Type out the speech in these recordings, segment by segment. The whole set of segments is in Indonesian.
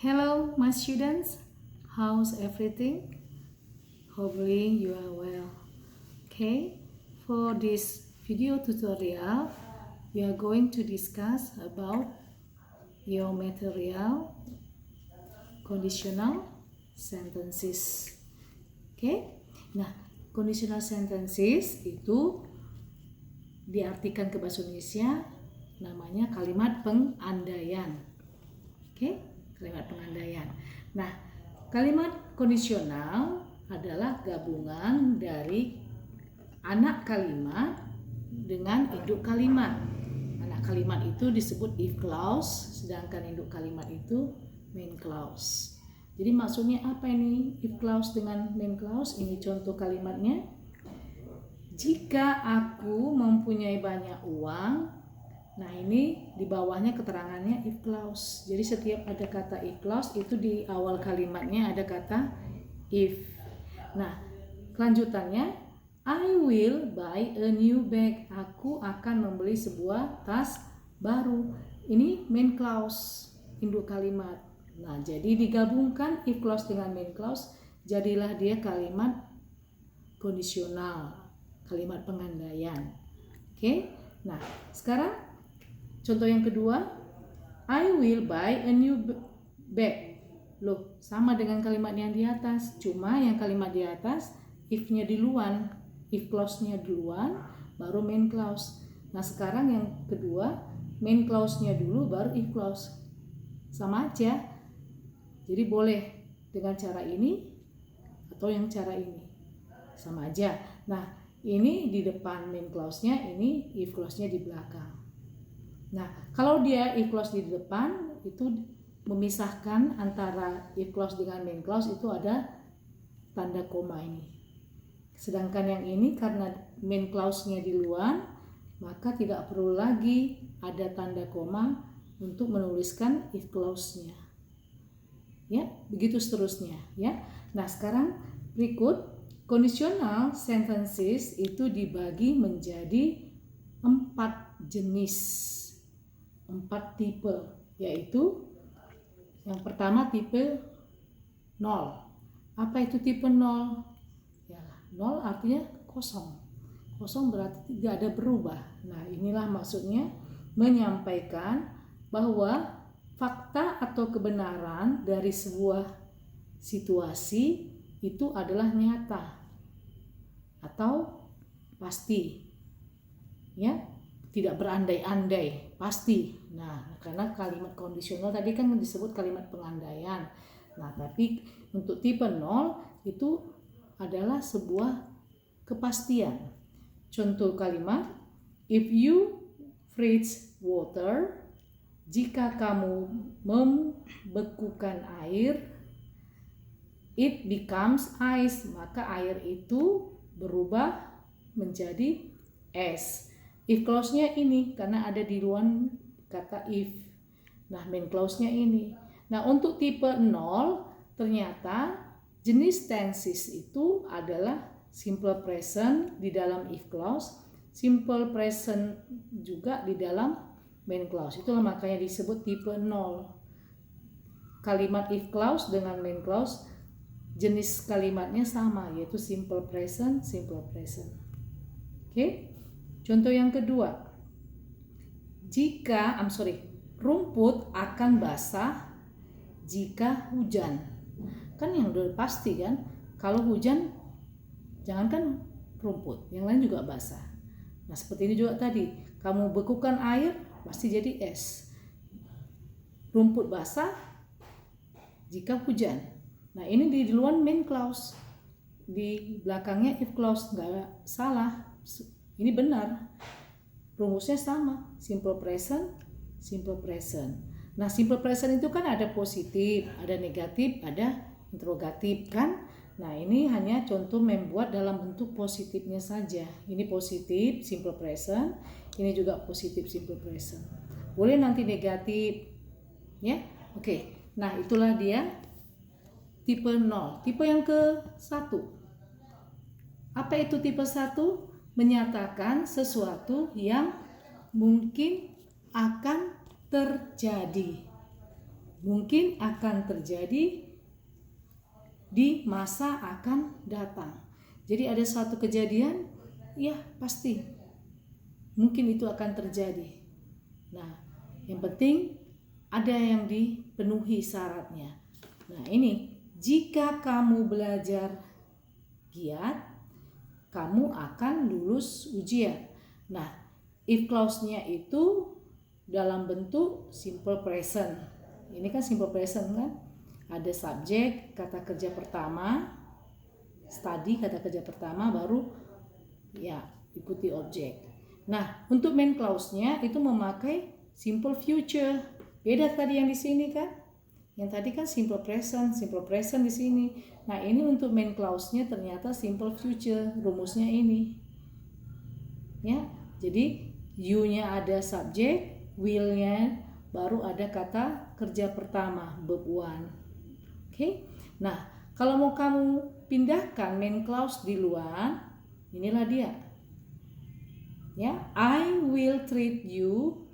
Hello, my students. How's everything? Hopefully you are well. Okay, for this video tutorial, we are going to discuss about your material conditional sentences. Okay, nah conditional sentences itu diartikan ke bahasa Indonesia namanya kalimat pengandaian. Oke, kalimat pengandaian. Nah, kalimat kondisional adalah gabungan dari anak kalimat dengan induk kalimat. Anak kalimat itu disebut if clause, sedangkan induk kalimat itu main clause. Jadi maksudnya apa ini if clause dengan main clause? Ini contoh kalimatnya. Jika aku mempunyai banyak uang, nah ini di bawahnya keterangannya if clause. Jadi setiap ada kata if clause itu di awal kalimatnya ada kata if. Nah, kelanjutannya I will buy a new bag. Aku akan membeli sebuah tas baru. Ini main clause, induk kalimat. Nah, jadi digabungkan if clause dengan main clause, jadilah dia kalimat kondisional, kalimat pengandaian. Oke. Nah, sekarang contoh yang kedua, I will buy a new bag. Loh, sama dengan kalimat yang di atas, cuma yang kalimat di atas if-nya duluan, if clause-nya duluan, baru main clause. Nah, sekarang yang kedua, main clause-nya dulu, baru if clause. Sama aja. Jadi boleh dengan cara ini atau yang cara ini. Sama aja. Nah, ini di depan main clause-nya, ini if clause-nya di belakang. Nah, kalau dia if clause di depan, itu memisahkan antara if clause dengan main clause itu ada tanda koma ini. Sedangkan yang ini karena main clause-nya di luar, maka tidak perlu lagi ada tanda koma untuk menuliskan if clause-nya. Ya, begitu seterusnya, ya. Nah, sekarang berikut conditional sentences itu dibagi menjadi 4 jenis, 4 tipe, yaitu yang pertama tipe 0. Apa itu tipe 0? Ya, 0 artinya kosong. Kosong berarti tidak ada berubah. Nah, inilah maksudnya menyampaikan bahwa fakta atau kebenaran dari sebuah situasi itu adalah nyata atau pasti, ya, tidak berandai-andai, pasti. Nah, karena kalimat kondisional tadi kan disebut kalimat pengandaian. Nah, tapi untuk tipe 0 itu adalah sebuah kepastian. Contoh kalimat, if you freeze water, jika kamu membekukan air, it becomes ice, maka air itu berubah menjadi es. If clause-nya ini karena ada di luar kata if. Nah, main clause-nya ini. Nah, untuk tipe 0 ternyata jenis tenses itu adalah simple present di dalam if clause, simple present juga di dalam main clause. Itulah makanya disebut tipe 0. Kalimat if clause dengan main clause jenis kalimatnya sama, yaitu simple present, simple present. Oke. Contoh yang kedua. Rumput akan basah jika hujan. Kan yang udah pasti kan, kalau hujan jangankan rumput, yang lain juga basah. Nah, seperti ini juga tadi, kamu bekukan air pasti jadi es. Rumput basah jika hujan. Nah, ini di luar main clause, di belakangnya if clause, nggak salah, ini benar, rumusnya sama, simple present, simple present. Nah, simple present itu kan ada positif, ada negatif, ada interrogatif kan. Nah, ini hanya contoh membuat dalam bentuk positifnya saja. Ini positif, simple present, ini juga positif, simple present. Boleh nanti negatif, ya. Oke, nah itulah dia tipe 0. Tipe yang ke-1. Apa itu tipe 1? Menyatakan sesuatu yang mungkin akan terjadi. mungkin akan terjadi di masa akan datang. Jadi ada suatu kejadian, ya pasti mungkin itu akan terjadi. Nah, yang penting ada yang dipenuhi syaratnya. Nah, ini jika kamu belajar giat, kamu akan lulus ujian. Nah, if clause-nya itu dalam bentuk simple present. Ini kan simple present kan? Ada subjek, kata kerja pertama, study kata kerja pertama, baru ya ikuti objek. Nah, untuk main clause-nya itu memakai simple future. Beda tadi yang di sini kan? Yang tadi kan simple present di sini. Nah, ini untuk main clause-nya ternyata simple future, rumusnya ini. Ya, jadi you-nya ada subjek, will-nya baru ada kata kerja pertama, verb one. Oke. Nah, kalau mau kamu pindahkan main clause di luar, inilah dia. Ya, I will treat you.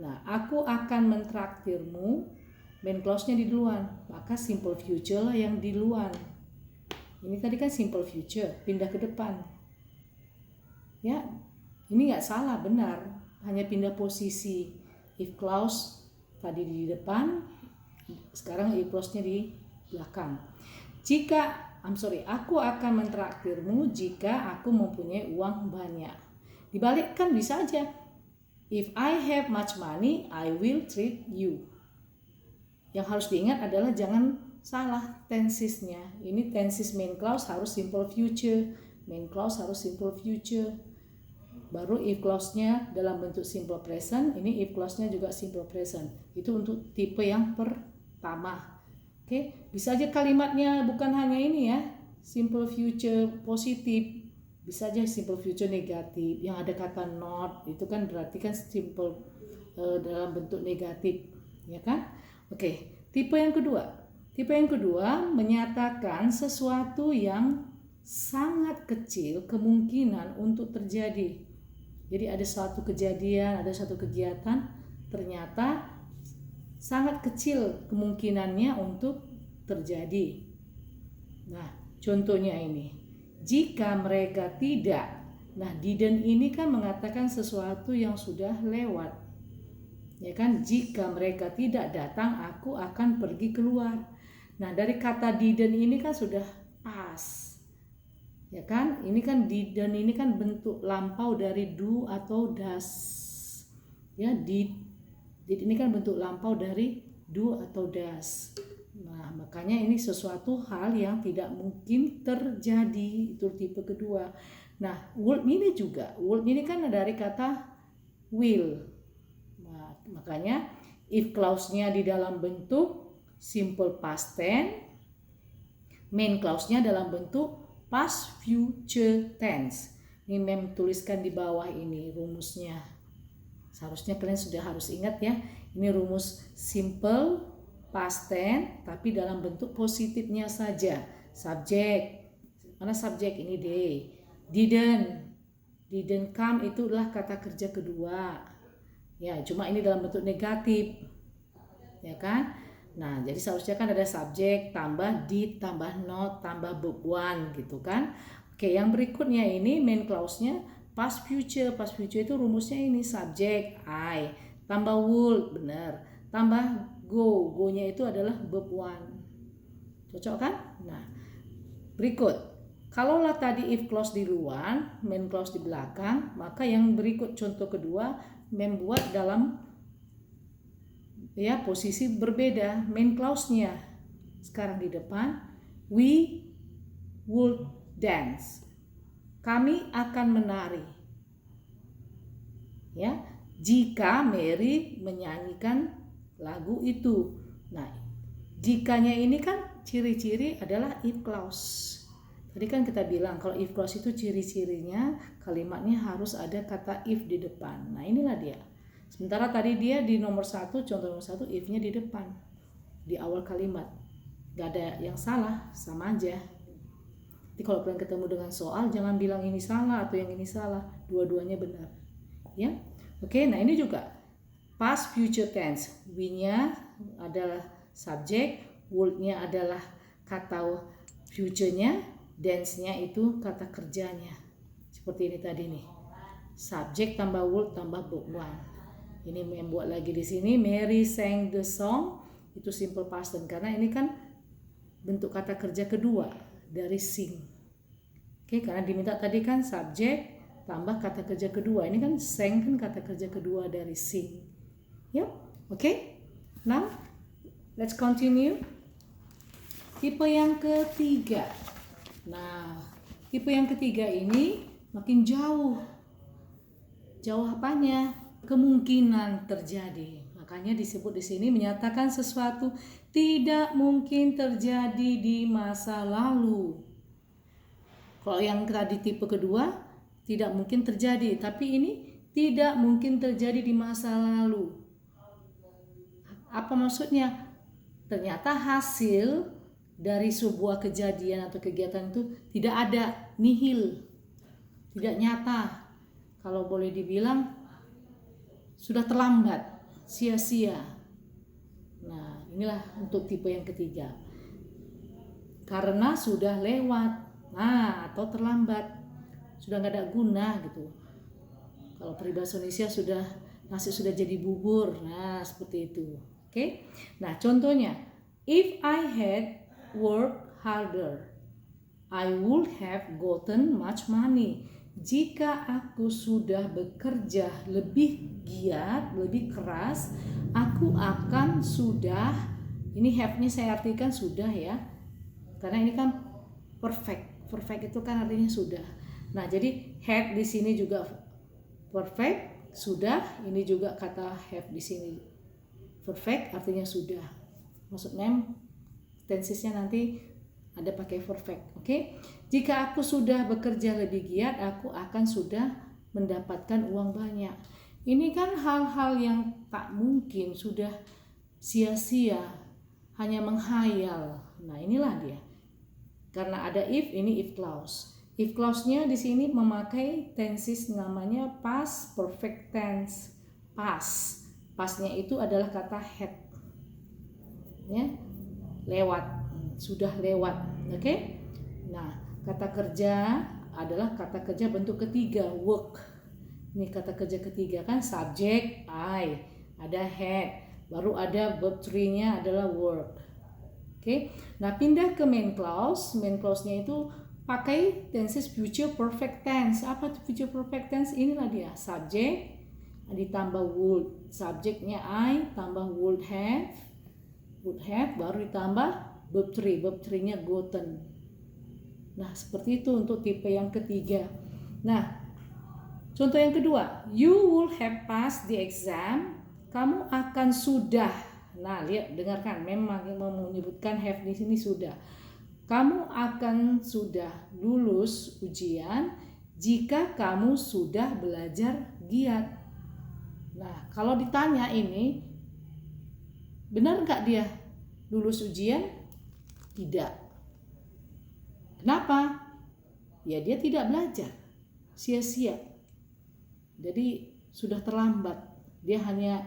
Nah, aku akan mentraktirmu. Main clause-nya di luar, maka simple future lah yang di luar. Ini tadi kan simple future, pindah ke depan. Ya, ini nggak salah, benar. Hanya pindah posisi. If clause tadi di depan, sekarang if clause-nya di belakang. Aku akan mentraktirmu jika aku mempunyai uang banyak. Dibalikkan bisa aja. If I have much money, I will treat you. Yang harus diingat adalah jangan salah tensesnya. Ini tenses main clause harus simple future. Main clause harus simple future. Baru if clause-nya dalam bentuk simple present. Ini if clause-nya juga simple present. Itu untuk tipe yang pertama. Oke, bisa aja kalimatnya bukan hanya ini ya. Simple future positif. Bisa aja simple future negatif. Yang ada kata not, itu kan berarti kan simple dalam bentuk negatif. Ya kan? Oke, tipe yang kedua. Tipe yang kedua menyatakan sesuatu yang sangat kecil kemungkinan untuk terjadi. Jadi ada suatu kejadian, ada suatu kegiatan, ternyata sangat kecil kemungkinannya untuk terjadi. Nah, contohnya ini. Jika mereka tidak. Nah, didn't ini kan mengatakan sesuatu yang sudah lewat. Ya kan, jika mereka tidak datang, aku akan pergi keluar. Nah, dari kata didn't ini kan sudah past. Ya kan, ini kan didn't ini kan bentuk lampau dari do atau does. Ya, did ini kan bentuk lampau dari do atau does. Nah, makanya ini sesuatu hal yang tidak mungkin terjadi. Itu tipe kedua. Nah, would ini juga. Would ini kan dari kata will. Makanya if clause-nya di dalam bentuk simple past tense, main clause-nya dalam bentuk past future tense. Ini mem tuliskan di bawah ini rumusnya. Seharusnya kalian sudah harus ingat ya. Ini rumus simple past tense tapi dalam bentuk positifnya saja. Subjek. Mana subjek? Ini they. Didn't come itu adalah kata kerja kedua. Ya, cuma ini dalam bentuk negatif. Ya kan? Nah, jadi seharusnya kan ada subjek tambah did tambah not tambah verb one gitu kan. Oke, yang berikutnya ini main clause-nya past future. Past future itu rumusnya ini subjek I tambah would, benar. Tambah go. Go-nya itu adalah verb one. Cocok kan? Nah, berikut. Kalaulah tadi if clause di luar, main clause di belakang, maka yang berikut contoh kedua membuat dalam ya posisi berbeda. Main clause-nya sekarang di depan, we would dance. Kami akan menari. Ya, jika Mary menyanyikan lagu itu. Nah, jikanya ini kan ciri-ciri adalah if clause. Tadi kan kita bilang kalau if clause itu ciri-cirinya kalimatnya harus ada kata if di depan. Nah, inilah dia. Sementara tadi dia di nomor 1, contoh nomor 1 if-nya di depan. Di awal kalimat. Gak ada yang salah, sama aja. Jadi kalau kalian ketemu dengan soal jangan bilang ini salah atau yang ini salah. Dua-duanya benar. Ya. Oke, nah ini juga past future tense. We-nya adalah subjek, would-nya adalah kata future-nya, dance-nya itu kata kerjanya. Seperti ini tadi nih. Subjek tambah would tambah verb 1. Ini membuat lagi di sini Mary sang the song, itu simple past tense karena ini kan bentuk kata kerja kedua dari sing. Oke, karena diminta tadi kan subjek tambah kata kerja kedua. Ini kan sang kan kata kerja kedua dari sing. Yep. Oke. Now let's continue. Tipe yang ketiga. Nah, tipe yang ketiga ini makin jauh. Jauh apanya? Kemungkinan terjadi. Makanya disebut di sini menyatakan sesuatu tidak mungkin terjadi di masa lalu. Kalau yang tadi tipe kedua tidak mungkin terjadi, tapi ini tidak mungkin terjadi di masa lalu. Apa maksudnya? Ternyata hasil dari sebuah kejadian atau kegiatan itu tidak ada, nihil, tidak nyata. Kalau boleh dibilang sudah terlambat, sia-sia. Nah, inilah untuk tipe yang ketiga. Karena sudah lewat, atau terlambat, sudah nggak ada guna gitu. Kalau peribahasa Indonesia nasi sudah jadi bubur, nah seperti itu. Oke? Nah, contohnya, if I had worked harder, I would have gotten much money. Jika aku sudah bekerja lebih giat, lebih keras, aku akan sudah, ini have-nya saya artikan sudah ya, karena ini kan perfect. Perfect itu kan artinya sudah. Nah, jadi had di sini juga perfect, sudah, ini juga kata have di sini perfect artinya sudah. Maksudnya tensesnya nanti ada pakai perfect. Oke? Jika aku sudah bekerja lebih giat, aku akan sudah mendapatkan uang banyak. Ini kan hal-hal yang tak mungkin, sudah sia-sia, hanya menghayal. Nah, inilah dia. Karena ada if, ini if clause. If clause-nya di sini memakai tenses namanya past perfect tense. Past. Past-nya itu adalah kata had. Ya. Lewat, sudah lewat. Oke? Nah, kata kerja adalah kata kerja bentuk ketiga, work. Ini kata kerja ketiga kan subjek I, ada had, baru ada verb 3-nya adalah work. Oke. Nah, pindah ke main clause. Main clause-nya itu pakai tenses future perfect tense. Apa itu future perfect tense? Inilah dia, subjek ditambah would. Subjeknya I tambah would have, baru ditambah verb 3. Verb 3-nya gotten. Nah, seperti itu untuk tipe yang ketiga. Nah, contoh yang kedua, you will have passed the exam. Kamu akan sudah. Nah, lihat, dengarkan, memang menyebutkan have di sini sudah. Kamu akan sudah lulus ujian jika kamu sudah belajar giat. Nah, kalau ditanya ini, benar nggak dia lulus ujian? Tidak. Kenapa? Ya, dia tidak belajar, sia-sia. Jadi sudah terlambat. Dia hanya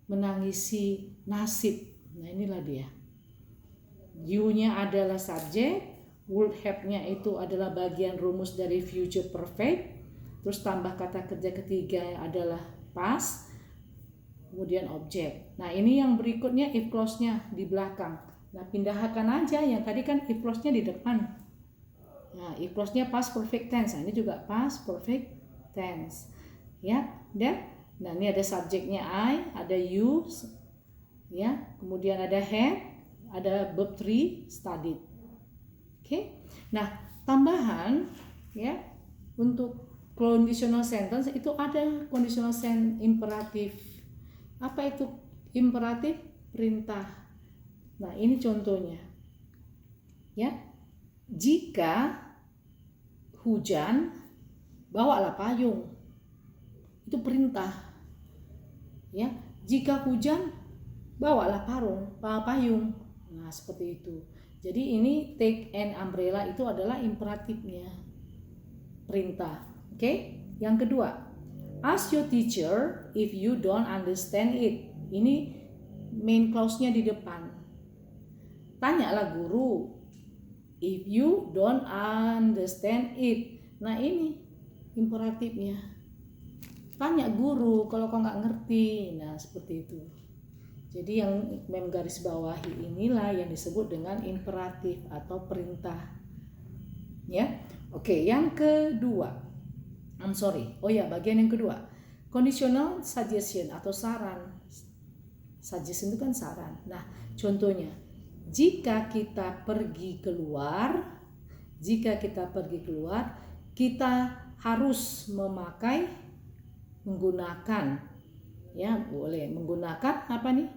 menangisi nasib. Nah, inilah dia. You-nya adalah subjek, would have-nya itu adalah bagian rumus dari future perfect. Terus tambah kata kerja ketiga adalah past, kemudian objek. Nah, ini yang berikutnya if clause-nya di belakang. Nah, pindahkan aja, yang tadi kan if clause-nya di depan. Nah, if clause-nya past perfect tense. Nah, ini juga past perfect tense. Ya, dan nah ini ada subjeknya I, ada you, ya, kemudian ada had, ada verb 3 studied. Oke. Nah, tambahan ya untuk conditional sentence itu ada conditional sentence imperatif. Apa itu imperatif? Perintah. Nah, ini contohnya. Ya. Jika hujan, bawalah payung. Itu perintah. Ya, jika hujan, bawalah payung. Nah, seperti itu. Jadi ini take an umbrella itu adalah imperatifnya. Perintah. Oke? Yang kedua, ask your teacher if you don't understand it. Ini main clause-nya di depan. Tanyalah guru if you don't understand it. Nah ini imperatifnya. Tanya guru kalau kau nggak ngerti. Nah seperti itu. Jadi yang garis bawahi inilah yang disebut dengan imperatif atau perintah. Ya, oke. Yang kedua, bagian yang kedua, conditional suggestion atau saran. Suggestion itu kan saran. Nah, contohnya, jika kita pergi keluar, kita harus menggunakan, ya boleh menggunakan apa nih?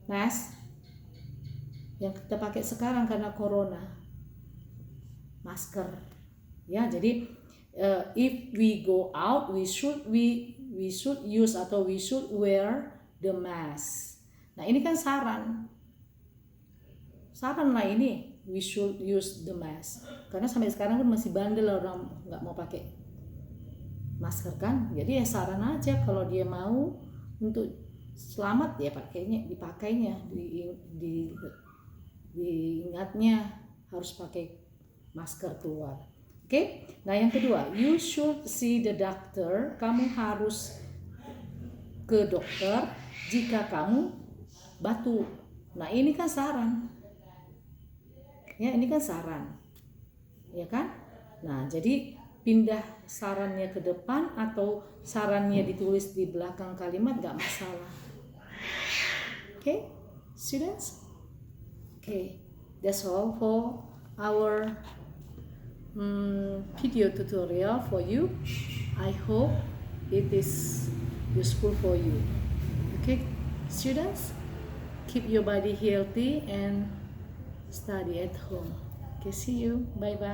Mask yang kita pakai sekarang karena corona. Masker, ya. Jadi if we go out, we should use atau we should wear the mask. Nah ini kan saran lah ini, we should use the mask. Karena sampai sekarang pun masih bandel orang nggak mau pakai masker kan. Jadi ya saran aja kalau dia mau untuk selamat ya dipakainya, diingatnya harus pakai masker keluar. Oke? Nah, yang kedua, you should see the doctor. Kamu harus ke dokter jika kamu batuk. Nah, ini kan saran. Ya, ini kan saran. Ya kan? Nah, jadi pindah sarannya ke depan atau sarannya ditulis di belakang kalimat gak masalah. Oke? Students? Oke. That's all for our video tutorial for you. I hope it is useful for you. Okay, students, keep your body healthy and study at home. Okay, see you. Bye bye.